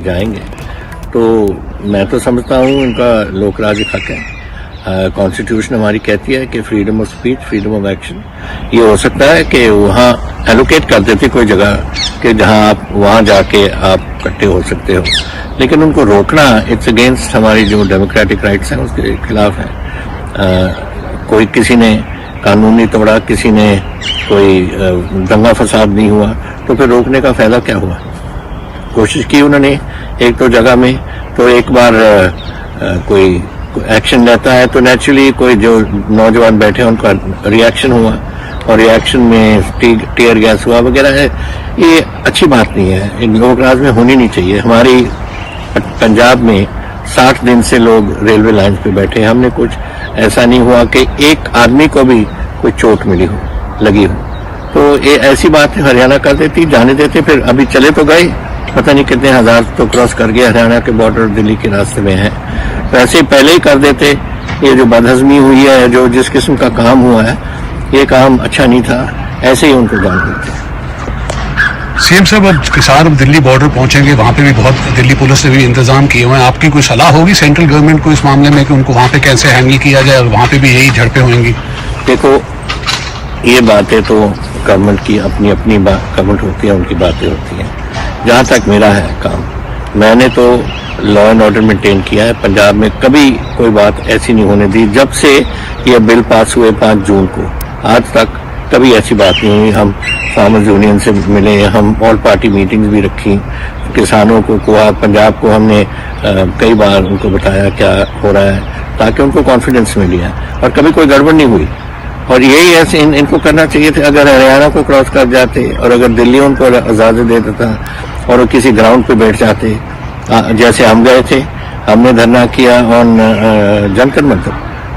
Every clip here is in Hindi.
जाएंगे, तो मैं तो समझता हूँ उनका लोक राज्य हक है। कॉन्स्टिट्यूशन हमारी कहती है कि freedom of speech, freedom of action. ये हो सकता है कि वहाँ एलोकेट कर देते कोई जगह कि जहाँ आप वहाँ जाके आप इकट्ठे हो सकते हो, लेकिन उनको रोकना इट्स अगेंस्ट हमारी जो डेमोक्रेटिक राइट्स हैं उसके खिलाफ है। कोई किसी ने कानून नहीं तोड़ा, किसी ने कोई दंगा फसाद नहीं हुआ, तो फिर रोकने का फायदा क्या हुआ? कोशिश की उन्होंने एक दो जगह में, तो एक बार कोई एक्शन लेता है तो नेचुरली कोई जो नौजवान बैठे उनका रिएक्शन हुआ, और रिएक्शन में टीयर गैस हुआ वगैरह है। ये अच्छी बात नहीं है, इन लोक राज में होनी नहीं चाहिए। हमारी पंजाब में 60 दिन से लोग रेलवे लाइन पे बैठे, हमने कुछ ऐसा नहीं हुआ कि एक आदमी को भी कोई चोट लगी हो। तो ये ऐसी बात है हरियाणा कर देती, जाने देते, फिर अभी चले तो गए, पता नहीं कितने हजार तो क्रॉस कर गए, हरियाणा के बॉर्डर दिल्ली के रास्ते में है। तो ऐसे पहले ही कर देते। ये जो बदहजमी हुई है, जो जिस किस्म का काम हुआ है, ये काम अच्छा नहीं था, ऐसे ही उनको जान देते। सीएम साहब, अब किसान अब दिल्ली बॉर्डर पहुंचेंगे, वहां पे भी बहुत दिल्ली पुलिस ने भी इंतजाम किए हुए हैं। आपकी कोई सलाह होगी सेंट्रल गवर्नमेंट को इस मामले में कि उनको वहां पे कैसे हैंडल किया जाए, और वहां पे भी यही झड़पें होंगी? देखो, ये बातें तो गवर्नमेंट की अपनी अपनी गवर्नमेंट होती है, उनकी बातें होती हैं। जहाँ तक मेरा है काम, मैंने तो लॉ एंड ऑर्डर मेंटेन किया है। पंजाब में कभी कोई बात ऐसी नहीं होने दी। जब से ये बिल पास हुए 5 जून को, आज तक कभी ऐसी बात नहीं हुई। हम फार्मर्स यूनियन से मिले, हम ऑल पार्टी मीटिंग्स भी रखी, किसानों को पंजाब को हमने कई बार उनको बताया क्या हो रहा है, ताकि उनको कॉन्फिडेंस मिल गया, और कभी कोई गड़बड़ नहीं हुई। और यही ऐसे इनको करना चाहिए था। अगर हरियाणा को क्रॉस कर जाते और अगर दिल्ली उनको इजाजत दे देता और वो किसी ग्राउंड पे बैठ जाते, जैसे हम गए थे, हमने धरना किया ऑन जंतर मंतर,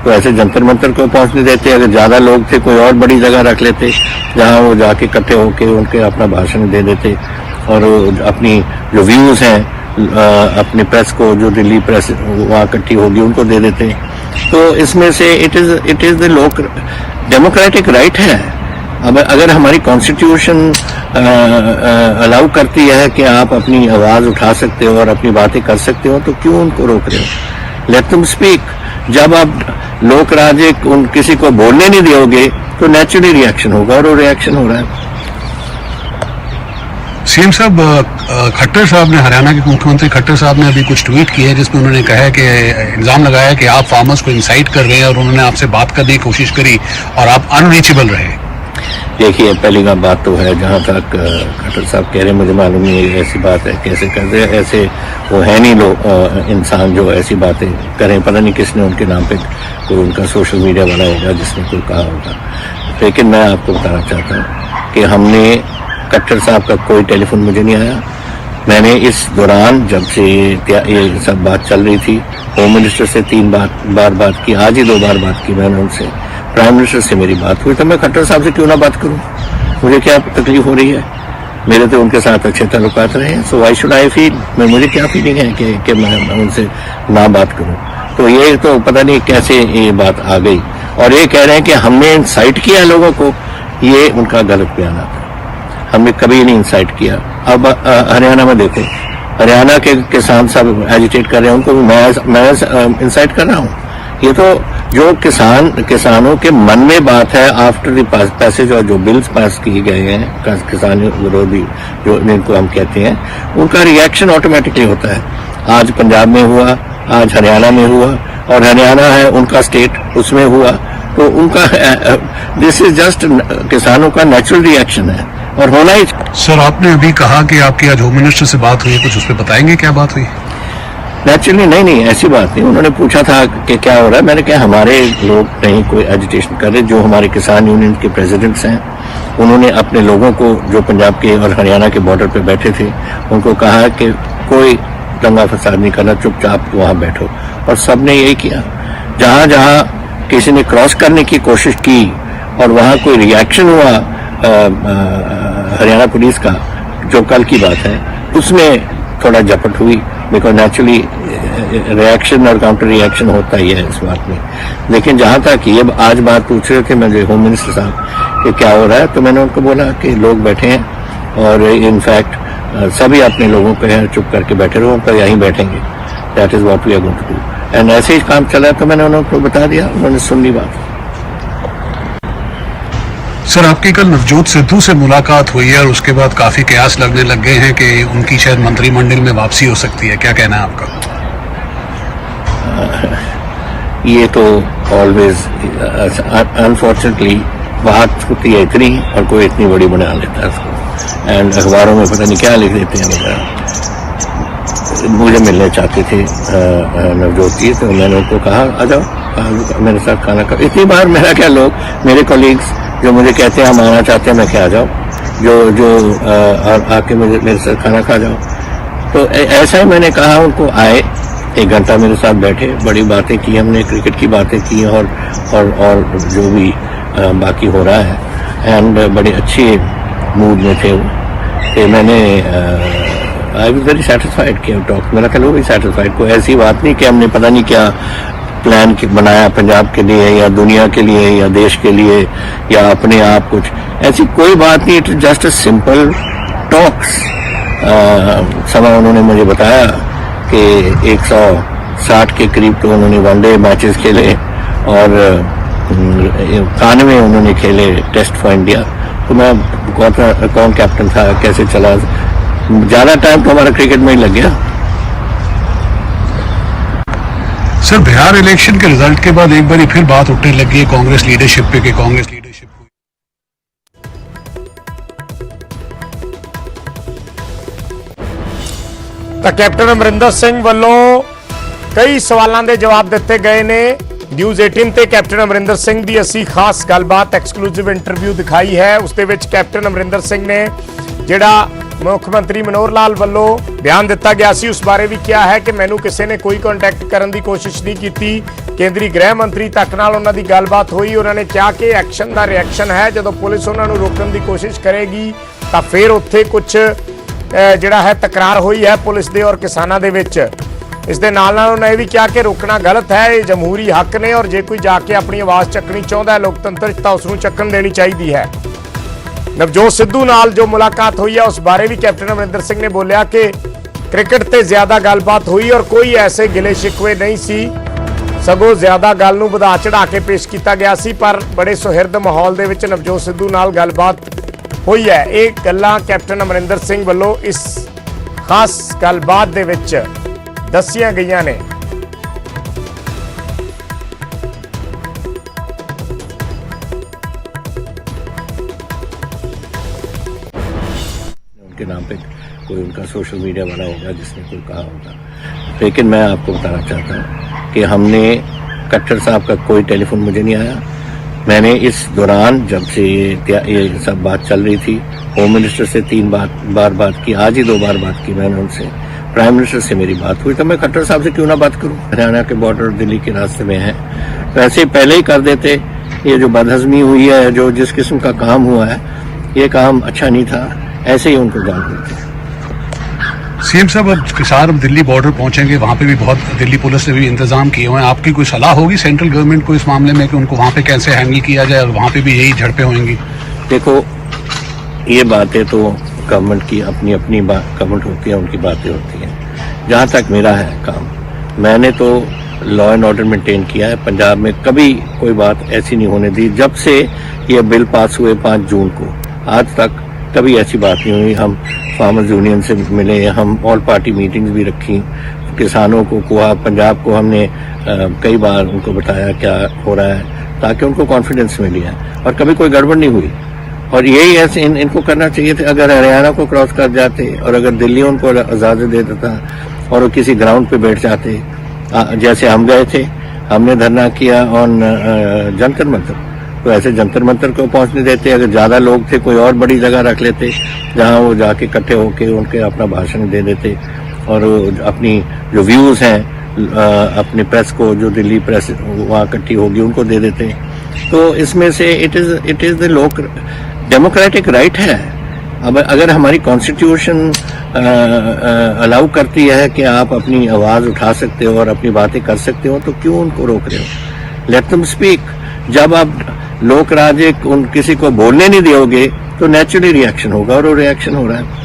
तो ऐसे जंतर मंतर को पहुंचने देते। अगर ज्यादा लोग थे, कोई और बड़ी जगह रख लेते जहां वो जाके इकट्ठे होके उनके अपना भाषण दे देते, और अपनी जो व्यूज हैं अपनी प्रेस को, जो दिल्ली प्रेस वहां इकट्ठी होगी, उनको दे देते। तो इसमें से इट इज द लोक डेमोक्रेटिक राइट है। अब अगर हमारी कॉन्स्टिट्यूशन अलाउ करती है कि आप अपनी आवाज उठा सकते हो और अपनी बातें कर सकते हो, तो क्यों उनको रोक रहे हो? Let them speak. जब आप लोक राज्य किसी को बोलने नहीं दोगे तो नेचुरली रिएक्शन होगा, और वो रिएक्शन हो रहा है। सीएम साहब, खट्टर साहब ने, हरियाणा के मुख्यमंत्री खट्टर साहब ने अभी कुछ ट्वीट किए जिसमें उन्होंने कहा है कि इल्जाम लगाया कि आप फार्मर्स को इंसाइट कर रहे हैं, और उन्होंने आपसे बात करने की कोशिश करी और आप अनरीचेबल रहे। देखिए, पहली बात तो है, जहाँ तक खट्टर साहब कह रहे हैं, मुझे मालूम नहीं है ऐसी बात है, कैसे कर रहे हैं। ऐसे वो है नहीं लोग इंसान जो ऐसी बातें करें। पता नहीं किसने उनके नाम पे कोई उनका सोशल मीडिया वाला होगा जिसने कोई कहा होगा। लेकिन मैं आपको बताना चाहता हूँ कि हमने खट्टर साहब का कोई टेलीफोन मुझे नहीं आया। मैंने इस दौरान, जब से ये सब बात चल रही थी, होम मिनिस्टर से 3 बार बात की, आज ही 2 बार बात की मैंने उनसे। प्राइम मिनिस्टर से मेरी बात हुई, तो मैं खट्टर साहब से क्यों ना बात करूं? मुझे क्या तकलीफ हो रही है? मेरे तो उनके साथ अच्छे ताल्लुकात रहे हैं, so why should I feel, मुझे क्या फीलिंग है कि मैं उनसे ना बात करूं? तो ये तो पता नहीं कैसे ये बात आ गई। और ये कह रहे हैं कि हमने इंसाइट किया लोगों को, ये उनका गलत बयान था। हमने कभी नहीं इंसाइट किया। अब हरियाणा में देखो, हरियाणा के किसान सब एजिटेट कर रहे हैं, उनको मैं इंसाइट कर रहा हूँ। ये तो जो किसानों के मन में बात है आफ्टर द पैसेज, और जो बिल्स पास किए गए हैं किसान विरोधी जो इनको हम कहते हैं, उनका रिएक्शन ऑटोमेटिकली होता है। आज पंजाब में हुआ, आज हरियाणा में हुआ, और हरियाणा है उनका स्टेट, उसमें हुआ, तो उनका दिस इज जस्ट किसानों का नेचुरल रिएक्शन है, और होना ही। सर, आपने अभी कहा कि आपकी आज होम मिनिस्टर से बात हुई है, कुछ उस पर बताएंगे क्या बात हुई? नेचुरली नहीं, ऐसी बात नहीं। उन्होंने पूछा था कि क्या हो रहा है। मैंने कहा हमारे लोग नहीं कोई एजिटेशन कर रहे। जो हमारे किसान यूनियन के प्रेसिडेंट्स हैं, उन्होंने अपने लोगों को जो पंजाब के और हरियाणा के बॉर्डर पे बैठे थे, उनको कहा कि कोई दंगा फसाद नहीं करना, चुपचाप वहां बैठो, और सबने यही किया। जहां जहां किसी ने क्रॉस करने की कोशिश की और वहां कोई रिएक्शन हुआ हरियाणा पुलिस का, जो कल की बात है, उसमें थोड़ा झपट हुई, बिकॉज नेचुरली रिएक्शन और काउंटर रिएक्शन होता ही है इस बात में। लेकिन जहां तक ये आज बात पूछ रहे थे मेरे होम मिनिस्टर साहब कि क्या हो रहा है, तो मैंने उनको बोला कि लोग बैठे हैं, और इनफैक्ट सभी अपने लोगों को यहाँ चुप करके बैठे रहो, तो यहीं बैठेंगे। That is what we are going to do. And ऐसे ही काम चला तो मैंने उनको बता दिया, उन्होंने सुन ली बात। सर, आपकी कल नवजोत सिद्धू से मुलाकात हुई है और उसके बाद काफी कयास लगने लग गए हैं कि उनकी शायद मंत्रिमंडल में वापसी हो सकती है, क्या कहना है आपका? ये तो ऑलवेज अनफॉर्चुनेटली बात होती है इतनी, और कोई इतनी बड़ी बना लेता है उसको, एंड अखबारों में पता नहीं क्या लिख देते हैं वगैरह। मुझे मिलने चाहते थे नवजोत जी, तो मैंने उनको कहा आ जाओ मेरे साथ खाना खा। इतनी बार मेरा क्या, लोग मेरे कॉलीग्स जो मुझे कहते हैं हम आना चाहते हैं, मैं क्या आ जाओ, जो आके मेरे साथ खाना खा जाओ। तो ऐसा ही मैंने कहा उनको, आए 1 घंटा मेरे साथ बैठे, बड़ी बातें की हमने, क्रिकेट की बातें की और जो भी बाकी हो रहा है, एंड बड़े अच्छे मूड में थे वो। तो मैंने आई वाज वेरी सेटिस्फाइड कि टॉक, मेरा ख्याल वो भी सेटिस्फाइड। कोई ऐसी बात नहीं कि हमने पता नहीं क्या प्लान बनाया पंजाब के लिए या दुनिया के लिए या देश के लिए या अपने आप, कुछ ऐसी कोई बात नहीं। It is just a simple talks. समय उन्होंने मुझे बताया कि 160 के करीब तो उन्होंने वनडे मैचेस खेले और 91 उन्होंने खेले टेस्ट फॉर इंडिया। तो मैं कौन कैप्टन था, कैसे चला, ज्यादा टाइम तो हमारा क्रिकेट में ही लग गया। सर, बिहार इलेक्शन के रिजल्ट के बाद एक बार फिर बात उठने लगी है कांग्रेस लीडरशिप पे कि कांग्रेस लीडरशिप ਤਾਂ ਕੈਪਟਨ ਅਮਰਿੰਦਰ ਸਿੰਘ ਵੱਲੋਂ ਕਈ ਸਵਾਲਾਂ ਦੇ ਜਵਾਬ ਦਿੱਤੇ ਗਏ ਨੇ। ਨਿਊਜ਼ 18 ਤੇ ਕੈਪਟਨ ਅਮਰਿੰਦਰ ਸਿੰਘ ਦੀ ਅਸੀਂ ਖਾਸ ਗੱਲਬਾਤ ਐਕਸਕਲੂਸਿਵ ਇੰਟਰਵਿਊ ਦਿਖਾਈ ਹੈ। ਉਸ ਦੇ ਵਿੱਚ ਕੈਪਟਨ ਅਮਰਿੰਦਰ ਸਿੰਘ ਨੇ ਜਿਹੜਾ ਮੁੱਖ ਮੰਤਰੀ ਮਨੋਹਰ ਲਾਲ ਵੱਲੋਂ ਬਿਆਨ ਦਿੱਤਾ ਗਿਆ ਸੀ ਉਸ ਬਾਰੇ ਵੀ ਕਿਹਾ ਹੈ ਕਿ ਮੈਨੂੰ ਕਿਸੇ ਨੇ ਕੋਈ ਕੰਟੈਕਟ ਕਰਨ ਦੀ ਕੋਸ਼ਿਸ਼ ਨਹੀਂ ਕੀਤੀ। ਕੇਂਦਰੀ ਗ੍ਰਹਿ ਮੰਤਰੀ ਤੱਕ ਨਾਲ ਉਹਨਾਂ ਦੀ ਗੱਲਬਾਤ ਹੋਈ, ਉਹਨਾਂ ਨੇ ਕਿਹਾ ਕਿ ਐਕਸ਼ਨ ਦਾ ਰਿਐਕਸ਼ਨ ਹੈ, ਜਦੋਂ ਪੁਲਿਸ ਉਹਨਾਂ ਨੂੰ ਰੋਕਣ ਦੀ ਕੋਸ਼ਿਸ਼ ਕਰੇਗੀ ਤਾਂ ਫਿਰ ਉੱਥੇ ਕੁਝ ਜਿਹੜਾ ਹੈ ਤਕਰਾਰ ਹੋਈ ਹੈ ਪੁਲਿਸ ਦੇ ਔਰ ਕਿਸਾਨਾਂ ਦੇ ਵਿੱਚ। ਇਸ ਦੇ ਨਾਲ ਨਾਲ ਉਹਨਾਂ ਇਹ ਵੀ ਕਿਹਾ ਕਿ ਰੋਕਣਾ ਗਲਤ ਹੈ, ਇਹ ਜਮਹੂਰੀ ਹੱਕ ਨੇ ਔਰ ਜੇ ਕੋਈ ਜਾ ਕੇ ਆਪਣੀ ਆਵਾਜ਼ ਚੱਕਣੀ ਚਾਹੁੰਦਾ ਹੈ ਲੋਕਤੰਤਰ 'ਚ ਤਾਂ ਉਸ ਨੂੰ ਚੱਕਣ ਦੇਣੀ ਚਾਹੀਦੀ ਹੈ। ਨਵਜੋਤ ਸਿੱਧੂ ਨਾਲ ਜੋ ਮੁਲਾਕਾਤ ਹੋਈ ਹੈ ਉਸ ਬਾਰੇ ਵੀ ਕੈਪਟਨ ਅਮਰਿੰਦਰ ਸਿੰਘ ਨੇ ਬੋਲਿਆ ਕਿ ਕ੍ਰਿਕਟ ਤੇ ਜ਼ਿਆਦਾ ਗੱਲਬਾਤ ਹੋਈ ਔਰ ਕੋਈ ਐਸੇ ਗਿਲੇ ਸ਼ਿਕਵੇ ਨਹੀਂ ਸੀ, ਸਗੋਂ ਜ਼ਿਆਦਾ ਗੱਲ ਨੂੰ ਵਧਾ ਚੜਾ ਕੇ ਪੇਸ਼ ਕੀਤਾ ਗਿਆ ਸੀ। ਪਰ ਬੜੇ ਸੁਹਿਰਦ ਮਾਹੌਲ ਦੇ ਵਿੱਚ ਨਵਜੋਤ ਸਿੱਧੂ ਨਾਲ ਗੱਲਬਾਤ ਹੋਈ ਹੈ। ਇਹ ਗੱਲਾਂ ਕੈਪਟਨ ਅਮਰਿੰਦਰ ਸਿੰਘ ਵੱਲੋਂ ਇਸ ਖਾਸ ਗੱਲਬਾਤ ਦੇ ਵਿੱਚ ਦੱਸੀਆਂ ਗਈਆਂ ਨੇ। उनके नाम पे कोई उनका सोशल मीडिया बना होगा जिसने कोई कहा होगा, लेकिन मैं आपको बताना चाहता हूँ कि हमने कट्टर साहब का कोई टेलीफोन मुझे नहीं आया। मैंने इस दौरान जब से ये सब बात चल रही थी, होम मिनिस्टर से 3 बार बात की, आज ही 2 बार बात की मैंने उनसे। प्राइम मिनिस्टर से मेरी बात हुई, तो मैं खट्टर साहब से क्यों ना बात करूं, हरियाणा के बॉर्डर दिल्ली के रास्ते में है, तो ऐसे ही पहले ही कर देते। ये जो बदहजमी हुई है, जो जिस किस्म का काम हुआ है, ये काम अच्छा नहीं था, ऐसे ही उनको जान देते। सीएम साहब, अब किसान अब दिल्ली बॉर्डर पहुंचेंगे, वहां पे भी बहुत दिल्ली पुलिस ने भी इंतजाम किए हुए हैं। आपकी कोई सलाह होगी सेंट्रल गवर्नमेंट को इस मामले में कि उनको वहां पे कैसे हैंडल किया जाए और वहां पे भी यही झड़पें होंगी? देखो, ये बातें तो गवर्नमेंट की अपनी अपनी गवर्नमेंट होती है, उनकी बातें होती हैं। जहाँ तक मेरा है काम, मैंने तो लॉ एंड ऑर्डर मेंटेन किया है। पंजाब में कभी कोई बात ऐसी नहीं होने दी। जब से ये बिल पास हुए 5 जून को, आज तक कभी ऐसी बात नहीं हुई। हम फार्मर्स यूनियन से मिले, हम ऑल पार्टी मीटिंग्स भी रखी, किसानों को कुआ पंजाब को हमने कई बार उनको बताया क्या हो रहा है, ताकि उनको कॉन्फिडेंस मिली है, और कभी कोई गड़बड़ नहीं हुई। और यही ऐसे इनको करना चाहिए था। अगर हरियाणा को क्रॉस कर जाते और अगर दिल्ली उनको इजाजत दे देता और वो किसी ग्राउंड पे बैठ जाते, जैसे हम गए थे, हमने धरना किया ऑन जंतर मंतर, तो ऐसे जंतर मंतर को पहुंचने देते। अगर ज्यादा लोग थे, कोई और बड़ी जगह रख लेते जहां वो जाके इकट्ठे होके उनके अपना भाषण दे देते, और अपनी जो व्यूज हैं अपनी प्रेस को, जो दिल्ली प्रेस वहां इकट्ठी होगी, उनको दे देते। तो इसमें से इट इज द लोक डेमोक्रेटिक राइट है। अब अगर हमारी कॉन्स्टिट्यूशन अलाउ करती है कि आप अपनी आवाज उठा सकते हो और अपनी बातें कर सकते हो, तो क्यों उनको रोक रहे हो? Let them speak. जब आप लोक राज किसी को बोलने नहीं दोगे तो नेचुरली रिएक्शन होगा, और वो रिएक्शन हो रहा है।